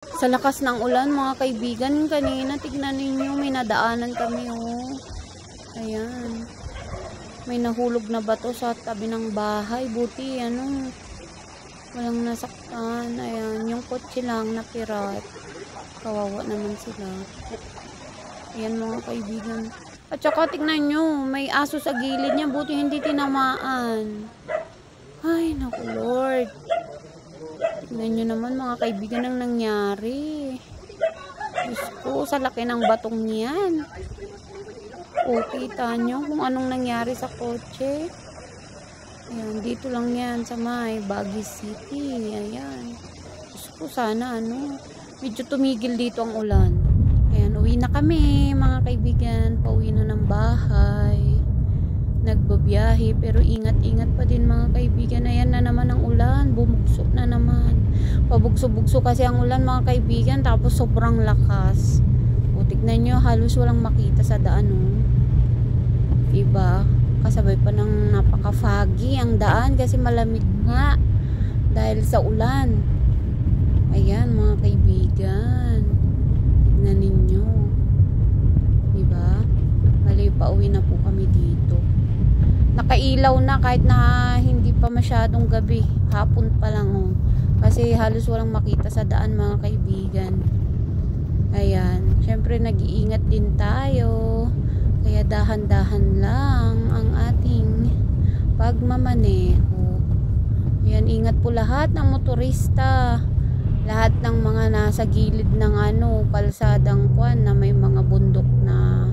Sa lakas ng ulan mga kaibigan, kanina tignan ninyo may nadaanan kami oh. Ayan. May nahulog na bato sa tabi ng bahay. Buti ano, walang nasaktan. Ayan, yung kotse lang na pirat. Kawawa naman sila. Ayan mga kaibigan. At saka tignan nyo, may aso sa gilid niya. Buti hindi tinamaan. Ay, naku Lord. Tignan nyo naman mga kaibigan ang nangyari. Diyos ko, sa laki ng batong niyan. O, kita nyo kung anong nangyari sa kotse. Ayan, dito lang yan sa may Baguio City. Ayan. Diyos ko, sana ano, medyo tumigil dito ang ulan. Ayan, uwi na kami mga kaibigan. Pauwi na ng bahay. Nagbabiyahe pero ingat-ingat pa din mga kaibigan. Ayan na naman ang ulan, bumugso na naman. Pabugso-bugso kasi ang ulan mga kaibigan, tapos sobrang lakas. O tignan nyo, halos walang makita sa daan oh. Diba? Kasabay pa ng napaka-foggy ang daan kasi malamig nga dahil sa ulan. Ayan mga kaibigan, tignan ninyo. Diba? Bali pauwi na po kami dito. Nakailaw na kahit na hindi pa masyadong gabi. Hapon pa lang oh. Kasi halos walang makita sa daan mga kaibigan. Ayan. Syempre nag-iingat din tayo. Kaya dahan-dahan lang ang ating pagmamaneho. Ayan, ingat po lahat ng motorista. Lahat ng mga nasa gilid ng ano, kalsadang kwan na may mga bundok na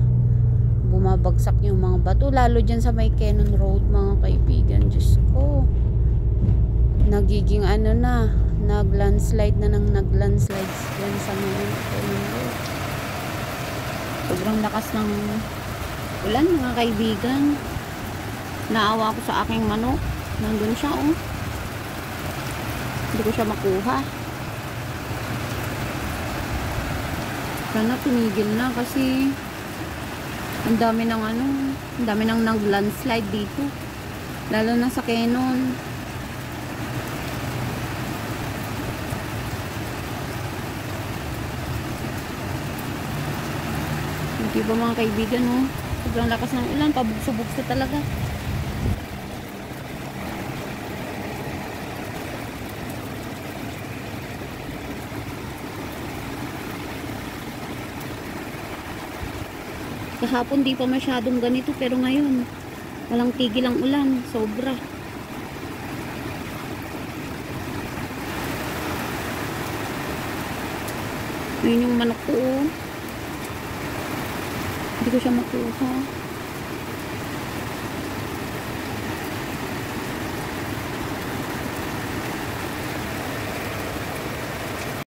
bumabagsak yung mga bato, lalo dyan sa may Cannon Road mga kaibigan. Diyos ko, nagiging ano na, nag-landslide na ng nag-landslide dyan sa may Cannon Road. Sobrang lakas ng ulan mga kaibigan. Naawa ako sa aking manok, nandun siya oh, hindi ko siya makuha. Sana tumigil na kasi ang dami ng ano, ang dami ng nag-landslide dito. Lalo na sa Cannon. Hindi ba mga kaibigan oh? Sobrang lakas ng ulan, pabugso-bugso talaga. Kahapon di pa masyadong ganito pero ngayon walang tigil ang ulan, sobra. Yun yung manok ko oh. Hindi ko siya makuha.